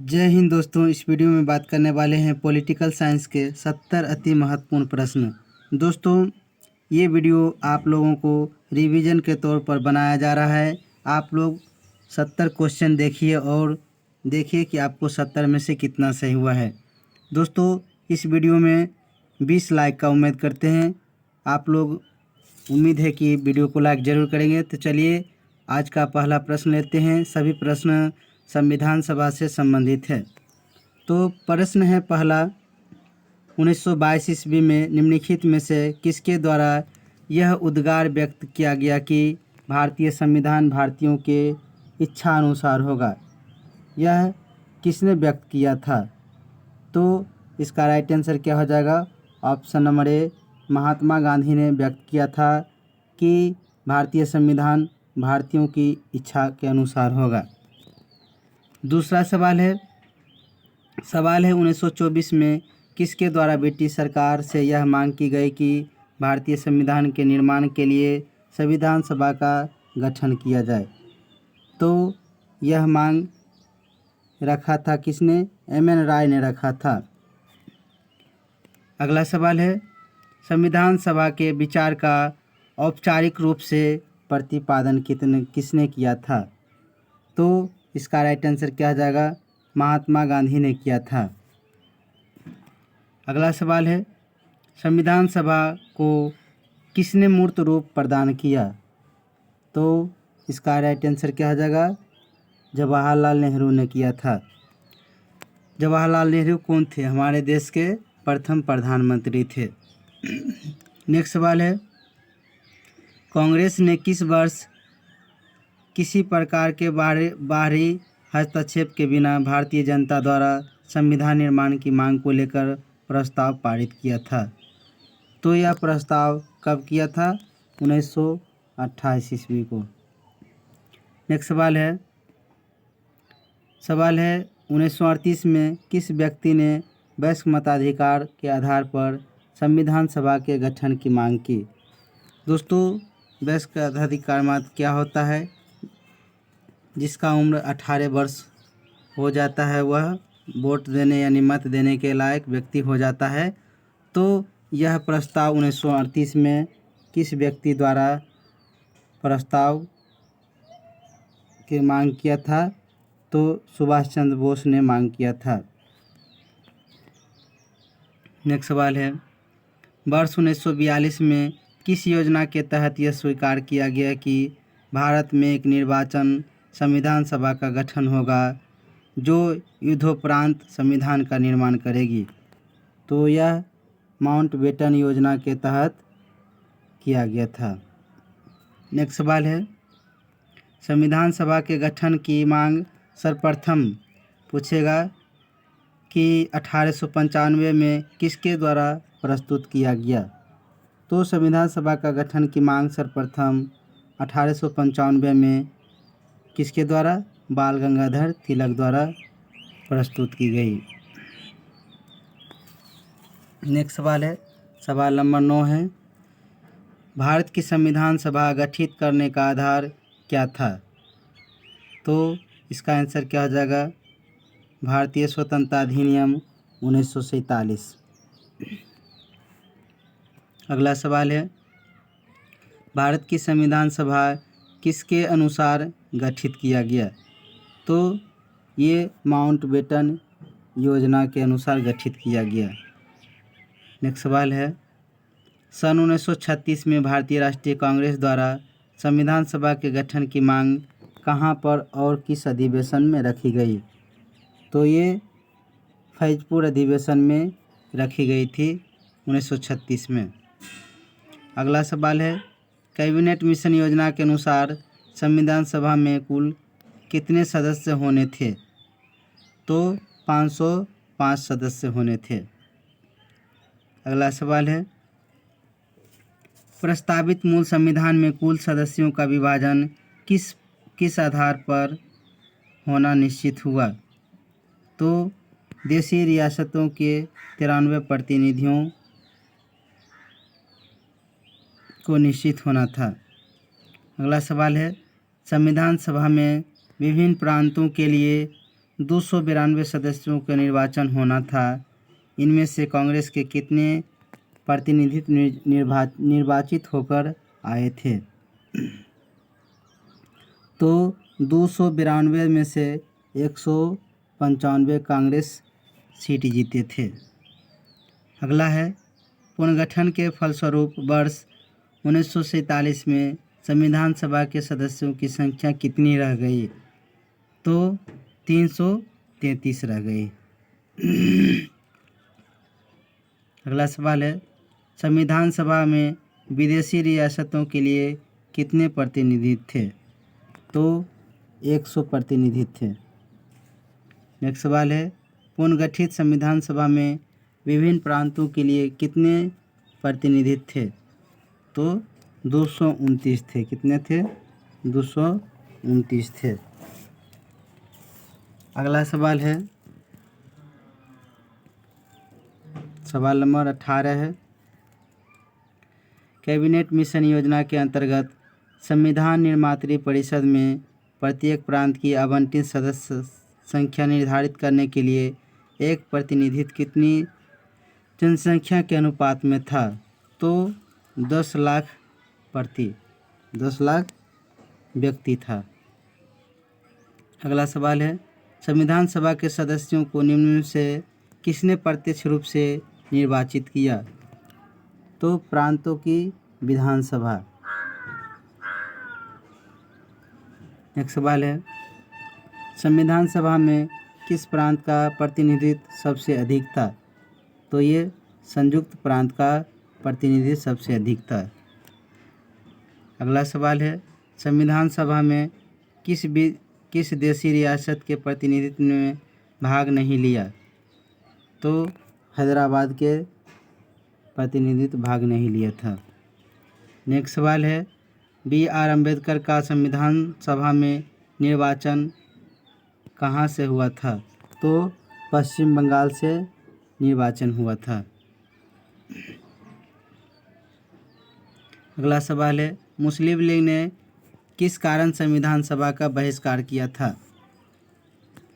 जय हिंद दोस्तों। इस वीडियो में बात करने वाले हैं पॉलिटिकल साइंस के 70 अति महत्वपूर्ण प्रश्न। दोस्तों, ये वीडियो आप लोगों को रिवीजन के तौर पर बनाया जा रहा है। आप लोग 70 क्वेश्चन देखिए और देखिए कि आपको 70 में से कितना सही हुआ है। दोस्तों, इस वीडियो में 20 लाइक का उम्मीद करते हैं। आप लोग उम्मीद है कि वीडियो को लाइक ज़रूर करेंगे। तो चलिए आज का पहला प्रश्न लेते हैं। सभी प्रश्न संविधान सभा से संबंधित है। तो प्रश्न है पहला, 1922 ईस्वी में निम्नलिखित में से किसके द्वारा यह उद्गार व्यक्त किया गया कि भारतीय संविधान भारतीयों के इच्छा अनुसार होगा? यह किसने व्यक्त किया था? तो इसका राइट आंसर क्या हो जाएगा? Option number A, Mahatma Gandhi ने व्यक्त किया था कि भारतीय संविधान भारतीयों की इच्छा के अनुसार होगा। दूसरा सवाल है 1924 में किसके द्वारा ब्रिटिश सरकार से यह मांग की गई कि भारतीय संविधान के निर्माण के लिए संविधान सभा का गठन किया जाए? तो यह मांग रखा था किसने? एम.एन. राय ने रखा था। अगला सवाल है संविधान सभा के विचार का औपचारिक रूप से प्रतिपादन किसने किया था? तो इसका राइट आंसर क्या हो जाएगा? महात्मा गांधी ने किया था। अगला सवाल है संविधान सभा को किसने मूर्त रूप प्रदान किया? तो इसका राइट आंसर क्या हो जाएगा? जवाहरलाल नेहरू ने किया था। जवाहरलाल नेहरू कौन थे? हमारे देश के प्रथम प्रधानमंत्री थे। नेक्स्ट सवाल है कांग्रेस ने किस वर्ष किसी प्रकार के बाहरी हस्तक्षेप के बिना भारतीय जनता द्वारा संविधान निर्माण की मांग को लेकर प्रस्ताव पारित किया था? तो यह प्रस्ताव कब किया था? 1928 ईस्वी को। नेक्स्ट सवाल है 1938 में किस व्यक्ति ने वयस्क मताधिकार के आधार पर संविधान सभा के गठन की मांग की? दोस्तों, वयस्क मताधिकार मत क्या होता है? जिसका उम्र 18 वर्ष हो जाता है वह वोट देने यानी मत देने के लायक व्यक्ति हो जाता है। तो यह प्रस्ताव 1938 में किस व्यक्ति द्वारा प्रस्ताव की मांग किया था? तो सुभाष चंद्र बोस ने मांग किया था। नेक्स्ट सवाल है वर्ष 1942 में किस योजना के तहत यह स्वीकार किया गया कि भारत में एक निर्वाचन संविधान सभा का गठन होगा जो युद्धोपरांत संविधान का निर्माण करेगी? तो यह माउंटबेटन योजना के तहत किया गया था। नेक्स्ट सवाल है संविधान सभा के गठन की मांग सर्वप्रथम पूछेगा कि 1895 में किसके द्वारा प्रस्तुत किया गया? तो संविधान सभा का गठन की मांग सर्वप्रथम 1895 में किसके द्वारा? बाल गंगाधर तिलक द्वारा प्रस्तुत की गई। नेक्स्ट सवाल है सवाल नंबर 9 है भारत की संविधान सभा गठित करने का आधार क्या था? तो इसका आंसर क्या हो जाएगा? भारतीय स्वतंत्रता अधिनियम 1947। अगला सवाल है भारत की संविधान सभा किसके अनुसार गठित किया गया? तो ये माउंटबेटन योजना के अनुसार गठित किया गया। नेक्स्ट सवाल है सन 1936 में भारतीय राष्ट्रीय कांग्रेस द्वारा संविधान सभा के गठन की मांग कहाँ पर और किस अधिवेशन में रखी गई? तो ये फैजपुर अधिवेशन में रखी गई थी 1936 में। अगला सवाल है कैबिनेट मिशन योजना के अनुसार संविधान सभा में कुल कितने सदस्य होने थे? तो 505 सदस्य होने थे। अगला सवाल है प्रस्तावित मूल संविधान में कुल सदस्यों का विभाजन किस आधार पर होना निश्चित हुआ? तो देशी रियासतों के 93 प्रतिनिधियों को निश्चित होना था। अगला सवाल है संविधान सभा में विभिन्न प्रांतों के लिए 292 सदस्यों का निर्वाचन होना था। इनमें से कांग्रेस के कितने प्रतिनिधि निर्वाचित होकर आए थे? तो 292 में से 195 कांग्रेस सीट जीते थे। अगला है, पुनर्गठन के फलस्वरूप वर्ष 1947 में संविधान सभा के सदस्यों की संख्या कितनी रह गई? तो 333 रह गई। अगला सवाल है, संविधान सभा में विदेशी रियासतों के लिए कितने प्रतिनिधि थे? तो 100 प्रतिनिधि थे। नेक्स्ट सवाल है, पुनर्गठित संविधान सभा में विभिन्न प्रांतों के लिए कितने प्रतिनिधि थे? तो 229 थे। कितने थे? 229 थे। अगला सवाल है, सवाल नंबर 18 है, कैबिनेट मिशन योजना के अंतर्गत संविधान निर्मात्री परिषद में प्रत्येक प्रांत की आवंटित सदस्य संख्या निर्धारित करने के लिए एक प्रतिनिधित्व कितनी जनसंख्या के अनुपात में था? तो 10 लाख प्रति 10 लाख व्यक्ति था। अगला सवाल है, संविधान सभा के सदस्यों को निम्न में से किसने प्रत्यक्ष रूप से निर्वाचित किया? तो प्रांतों की विधानसभा। नेक्स्ट सवाल है, संविधान सभा में किस प्रांत का प्रतिनिधित्व सबसे अधिक था? तो ये संयुक्त प्रांत का प्रतिनिधित्व सबसे अधिक था। अगला सवाल है, संविधान सभा में किस देशी रियासत के प्रतिनिधित्व ने भाग नहीं लिया? तो हैदराबाद के प्रतिनिधित्व भाग नहीं लिया था। नेक्स्ट सवाल है, B.R. अम्बेडकर का संविधान सभा में निर्वाचन कहाँ से हुआ था? तो पश्चिम बंगाल से निर्वाचन हुआ था। अगला सवाल है, मुस्लिम लीग ने किस कारण संविधान सभा का बहिष्कार किया था?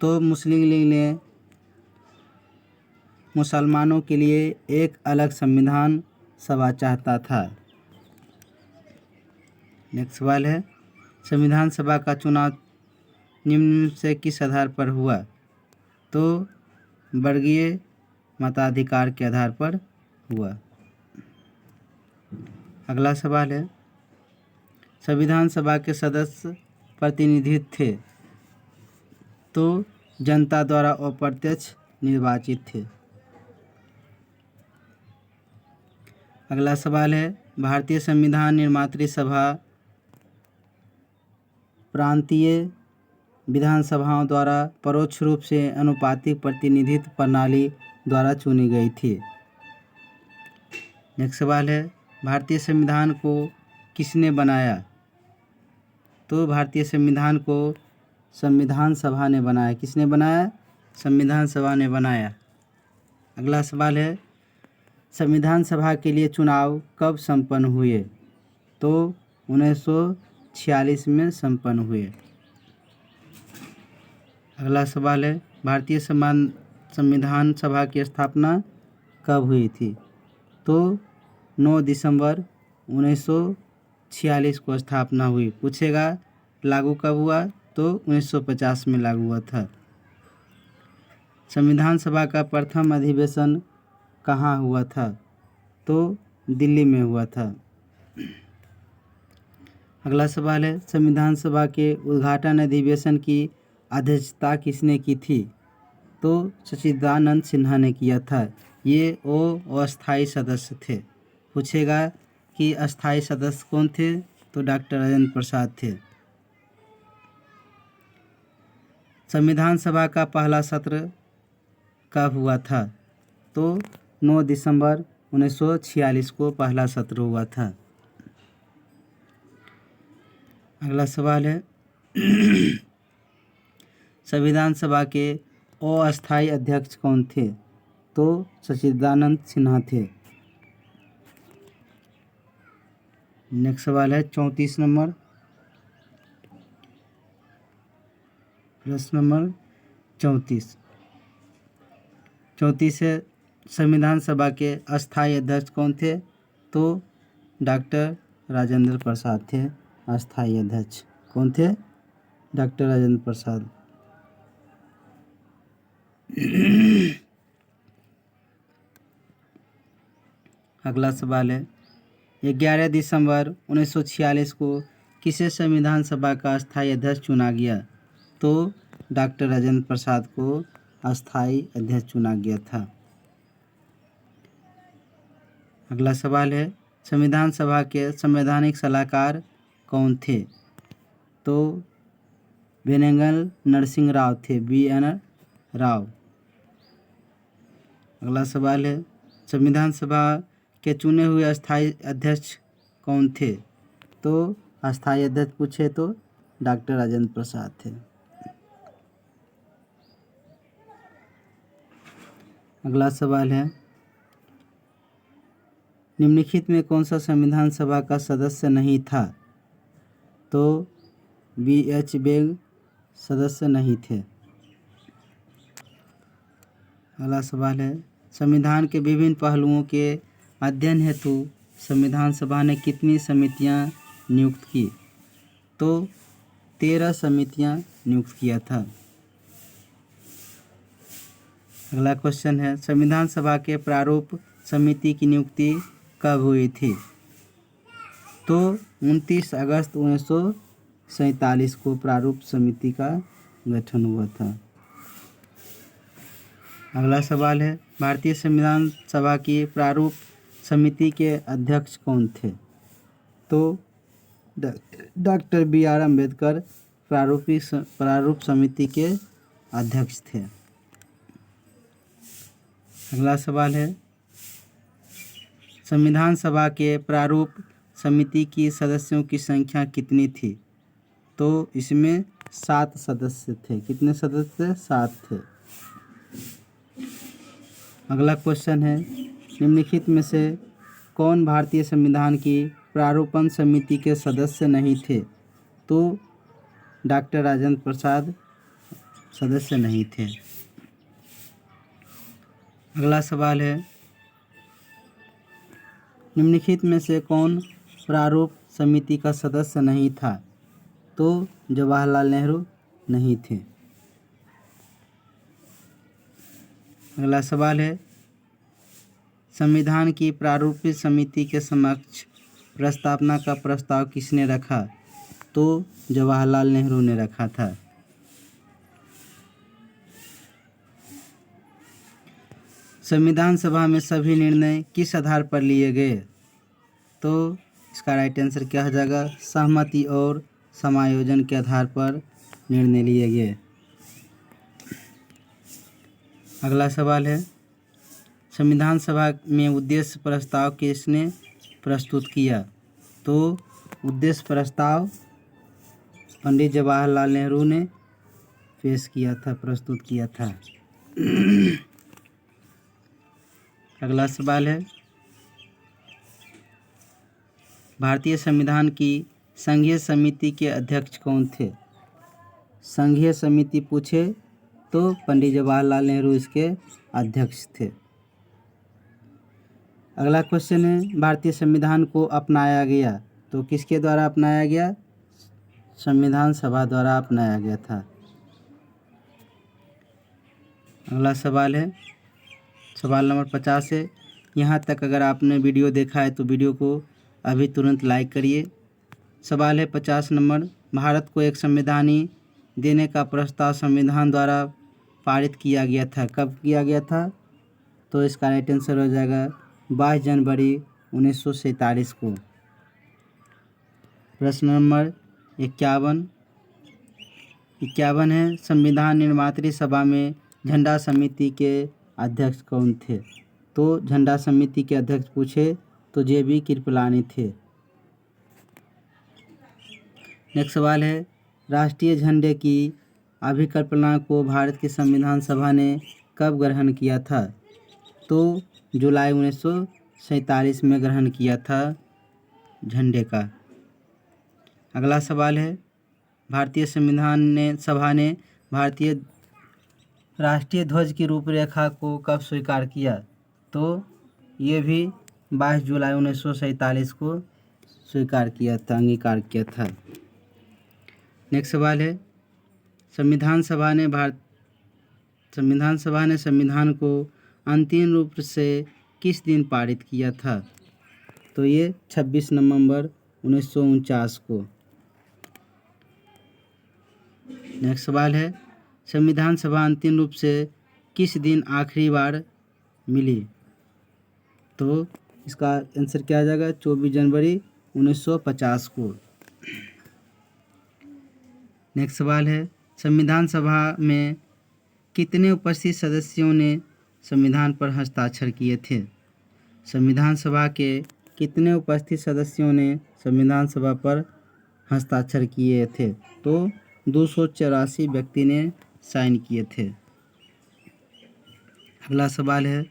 तो मुस्लिम लीग ने मुसलमानों के लिए एक अलग संविधान सभा चाहता था। नेक्स्ट सवाल है, संविधान सभा का चुनाव निम्न से किस आधार पर हुआ? तो वर्गीय मताधिकार के आधार पर हुआ। अगला सवाल है, संविधान सभा के सदस्य प्रतिनिधि थे? तो जनता द्वारा अप्रत्यक्ष निर्वाचित थे। अगला सवाल है, भारतीय संविधान निर्मात्री सभा प्रांतीय विधानसभाओं द्वारा परोक्ष रूप से अनुपातिक प्रतिनिधित्व प्रणाली द्वारा चुनी गई थी। नेक्स्ट सवाल है, भारतीय संविधान को किसने बनाया? तो भारतीय संविधान को संविधान सभा ने बनाया। किसने बनाया? संविधान सभा ने बनाया। अगला सवाल है, संविधान सभा के लिए चुनाव कब संपन्न हुए? तो 1946 में संपन्न हुए। अगला सवाल है, भारतीय संविधान सभा की स्थापना कब हुई थी? तो 9 दिसंबर 1946 को स्थापना हुई। पूछेगा लागू कब हुआ? तो 1950 में लागू हुआ था। संविधान सभा का प्रथम अधिवेशन कहाँ हुआ था? तो दिल्ली में हुआ था। अगला सवाल है, संविधान सभा के उद्घाटन अधिवेशन की अध्यक्षता किसने की थी? तो सच्चिदानंद सिन्हा ने किया था। ये अस्थायी सदस्य थे। पूछेगा कि अस्थायी सदस्य कौन थे? तो डॉक्टर राजेंद्र प्रसाद थे। संविधान सभा का पहला सत्र कब हुआ था? तो 9 दिसंबर 1946 को पहला सत्र हुआ था। अगला सवाल है, संविधान सभा के अस्थायी अध्यक्ष कौन थे? तो सच्चिदानंद सिन्हा थे। नेक्स्ट सवाल है 34 नंबर, प्रश्न नंबर 34 है संविधान सभा के अस्थायी अध्यक्ष कौन थे? तो डॉक्टर राजेंद्र प्रसाद थे अस्थायी अध्यक्ष। कौन थे? डॉक्टर राजेंद्र प्रसाद। अगला सवाल है 11 दिसंबर 1946 को किसे संविधान सभा का अस्थायी अध्यक्ष चुना गया? तो डॉक्टर राजेंद्र प्रसाद को अस्थायी अध्यक्ष चुना गया था। अगला सवाल है संविधान सभा के संवैधानिक सलाहकार कौन थे? तो वेनेगल नरसिंह राव थे, BN राव। अगला सवाल है संविधान सभा के चुने हुए अस्थायी अध्यक्ष कौन थे? तो अस्थायी अध्यक्ष पूछे तो डॉक्टर राजेंद्र प्रसाद थे। अगला सवाल है निम्नलिखित में कौन सा संविधान सभा का सदस्य नहीं था? तो BH बेग सदस्य नहीं थे। अगला सवाल है संविधान के विभिन्न पहलुओं के अध्ययन हेतु संविधान सभा ने कितनी समितियां नियुक्त की? तो 13 समितियां नियुक्त किया था। अगला क्वेश्चन है संविधान सभा के प्रारूप समिति की नियुक्ति कब हुई थी? तो 29 अगस्त 1947 को प्रारूप समिति का गठन हुआ था। अगला सवाल है भारतीय संविधान सभा की प्रारूप समिति के अध्यक्ष कौन थे? तो डॉक्टर BR अम्बेडकर प्रारूप समिति के अध्यक्ष थे। अगला सवाल है संविधान सभा के प्रारूप समिति की सदस्यों की संख्या कितनी थी? तो इसमें 7 सदस्य थे। कितने सदस्य थे? 7 थे। अगला क्वेश्चन है निम्नलिखित में से कौन भारतीय संविधान की प्रारूपण समिति के सदस्य नहीं थे? तो डॉक्टर राजेंद्र प्रसाद सदस्य नहीं थे। अगला सवाल है निम्नलिखित में से कौन प्रारूप समिति का सदस्य नहीं था? तो जवाहरलाल नेहरू नहीं थे। अगला सवाल है संविधान की प्रारूपित समिति के समक्ष प्रस्तावना का प्रस्ताव किसने रखा? तो जवाहरलाल नेहरू ने रखा था। संविधान सभा में सभी निर्णय किस आधार पर लिए गए? तो इसका राइट आंसर क्या हो जाएगा? सहमति और समायोजन के आधार पर निर्णय लिए गए। अगला सवाल है संविधान सभा में उद्देश्य प्रस्ताव किसने प्रस्तुत किया? तो उद्देश्य प्रस्ताव पंडित जवाहरलाल नेहरू ने पेश किया था, प्रस्तुत किया था। अगला सवाल है भारतीय संविधान की संघीय समिति के अध्यक्ष कौन थे? संघीय समिति पूछे तो पंडित जवाहरलाल नेहरू इसके अध्यक्ष थे। अगला क्वेश्चन है भारतीय संविधान को अपनाया गया तो किसके द्वारा अपनाया गया? संविधान सभा द्वारा अपनाया गया था। अगला सवाल है सवाल नंबर 50 है। यहाँ तक अगर आपने वीडियो देखा है तो वीडियो को अभी तुरंत लाइक करिए। सवाल है 50 नंबर भारत को एक संविधानी देने का प्रस्ताव संविधान द्वारा पारित किया गया था, कब किया गया था? तो इसका राइट आंसर हो जाएगा 22 जनवरी 1947 को। प्रश्न नंबर 51 है संविधान निर्मात्री सभा में झंडा समिति के अध्यक्ष कौन थे? तो झंडा समिति के अध्यक्ष पूछे तो JB कृपलानी थे। नेक्स्ट सवाल है राष्ट्रीय झंडे की अभिकल्पना को भारत की संविधान सभा ने कब ग्रहण किया था? तो जुलाई 1947 में ग्रहण किया था झंडे का। अगला सवाल है भारतीय संविधान सभा ने भारतीय राष्ट्रीय ध्वज की रूपरेखा को कब स्वीकार किया? तो ये भी 22 जुलाई 1947 को स्वीकार किया था, अंगीकार किया था। नेक्स्ट सवाल है, संविधान सभा ने संविधान को अंतिम रूप से किस दिन पारित किया था? तो ये 26 नवंबर 1949 को। नेक्स्ट सवाल है, संविधान सभा अंतिम रूप से किस दिन आखिरी बार मिली? तो इसका आंसर क्या आ जाएगा? 24 जनवरी 1950 को। नेक्स्ट सवाल है, संविधान सभा में कितने उपस्थित सदस्यों ने संविधान पर हस्ताक्षर किए थे? संविधान सभा के कितने उपस्थित सदस्यों ने संविधान सभा पर हस्ताक्षर किए थे? तो 284 व्यक्ति ने साइन किए थे। अगला सवाल है,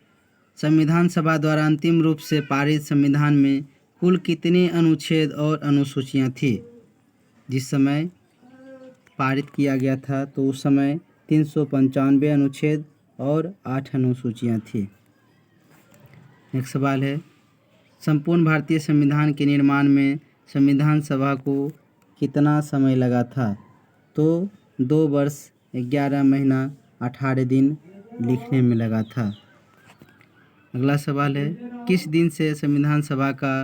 संविधान सभा द्वारा अंतिम रूप से पारित संविधान में कुल कितने अनुच्छेद और अनुसूचियां थी? जिस समय पारित किया गया था तो उस समय 395 अनुच्छेद और 8 अनुसूचियां थी। नेक्स्ट सवाल है, संपूर्ण भारतीय संविधान के निर्माण में संविधान सभा को कितना समय लगा था? तो 2 वर्ष 11 महीना 18 दिन लिखने में लगा था। अगला सवाल है, किस दिन से संविधान सभा का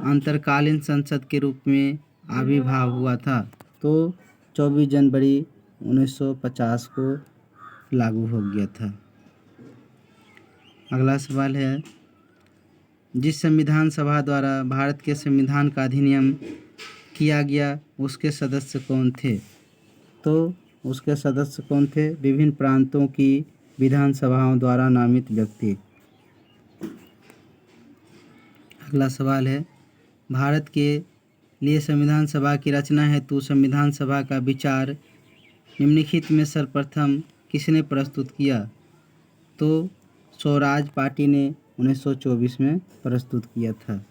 अंतरकालीन संसद के रूप में आविर्भाव हुआ था? तो 24 जनवरी 1950 को लागू हो गया था। अगला सवाल है, जिस संविधान सभा द्वारा भारत के संविधान का अधिनियम किया गया उसके सदस्य कौन थे? तो उसके सदस्य कौन थे? विभिन्न प्रांतों की विधानसभाओं द्वारा नामित व्यक्ति। अगला सवाल है, भारत के लिए संविधान सभा की रचना हेतु संविधान सभा का विचार निम्नलिखित में सर्वप्रथम किसने प्रस्तुत किया? तो स्वराज पार्टी ने 1924 में प्रस्तुत किया था।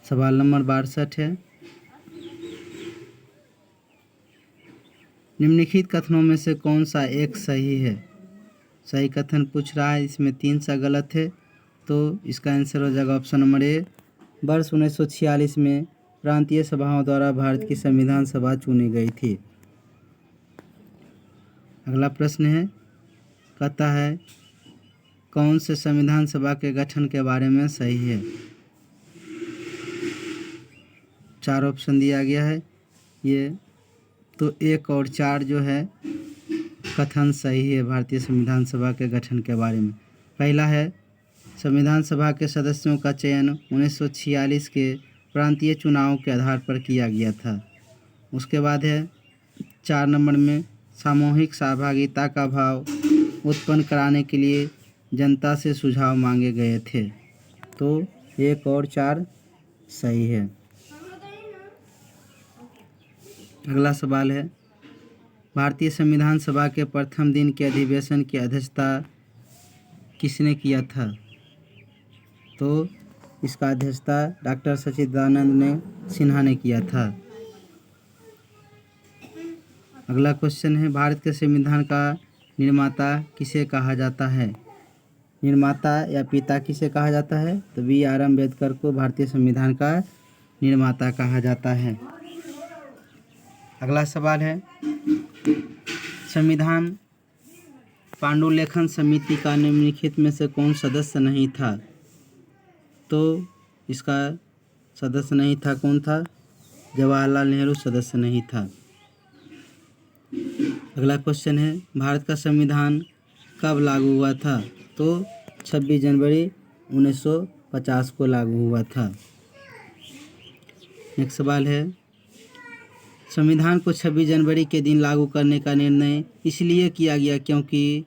सवाल नंबर 62 है, निम्नलिखित कथनों में से कौन सा एक सही है? सही कथन पूछ रहा है, इसमें 3 सा गलत है, तो इसका आंसर हो जाएगा ऑप्शन नंबर ए। वर्ष 1946 में प्रांतीय सभाओं द्वारा भारत की संविधान सभा चुनी गई थी। अगला प्रश्न है, कहता है कौन से संविधान सभा के गठन के बारे में सही है? 4 ऑप्शन दिया गया है ये, तो 1 और 4 जो है कथन सही है भारतीय संविधान सभा के गठन के बारे में। पहला है, संविधान सभा के सदस्यों का चयन 1946 के प्रांतीय चुनावों के आधार पर किया गया था। उसके बाद है 4 नंबर में, सामूहिक सहभागिता का भाव उत्पन्न कराने के लिए जनता से सुझाव मांगे गए थे। तो 1 और 4 सही है। अगला सवाल है, भारतीय संविधान सभा के प्रथम दिन के अधिवेशन की अध्यक्षता किसने किया था? तो इसका अध्यक्षता डॉक्टर सच्चिदानंद ने सिन्हा ने किया था। अगला क्वेश्चन है, भारत के संविधान का निर्माता किसे कहा जाता है? निर्माता या पिता किसे कहा जाता है? तो BR अम्बेडकर को भारतीय संविधान का निर्माता कहा जाता है। अगला सवाल है, संविधान पांडुलेखन समिति का निम्नलिखित में से कौन सदस्य नहीं था? तो इसका सदस्य नहीं था, कौन था? जवाहरलाल नेहरू सदस्य नहीं था। अगला क्वेश्चन है, भारत का संविधान कब लागू हुआ था? तो 26 जनवरी 1950 को लागू हुआ था। नेक्स्ट सवाल है, संविधान को 26 जनवरी के दिन लागू करने का निर्णय इसलिए किया गया क्योंकि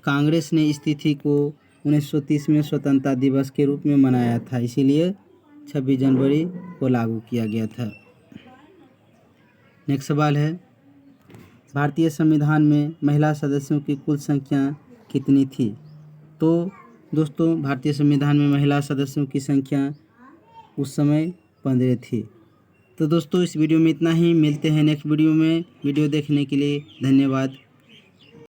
कांग्रेस ने इस तिथि को 1930 में स्वतंत्रता दिवस के रूप में मनाया था, इसीलिए 26 जनवरी को लागू किया गया था। नेक्स्ट सवाल है, भारतीय संविधान में महिला सदस्यों की कुल संख्या कितनी थी? तो दोस्तों, भारतीय संविधान में महिला सदस्यों की संख्या उस समय 15 थी। तो दोस्तों इस वीडियो में इतना ही, मिलते हैं नेक्स्ट वीडियो में। वीडियो देखने के लिए धन्यवाद।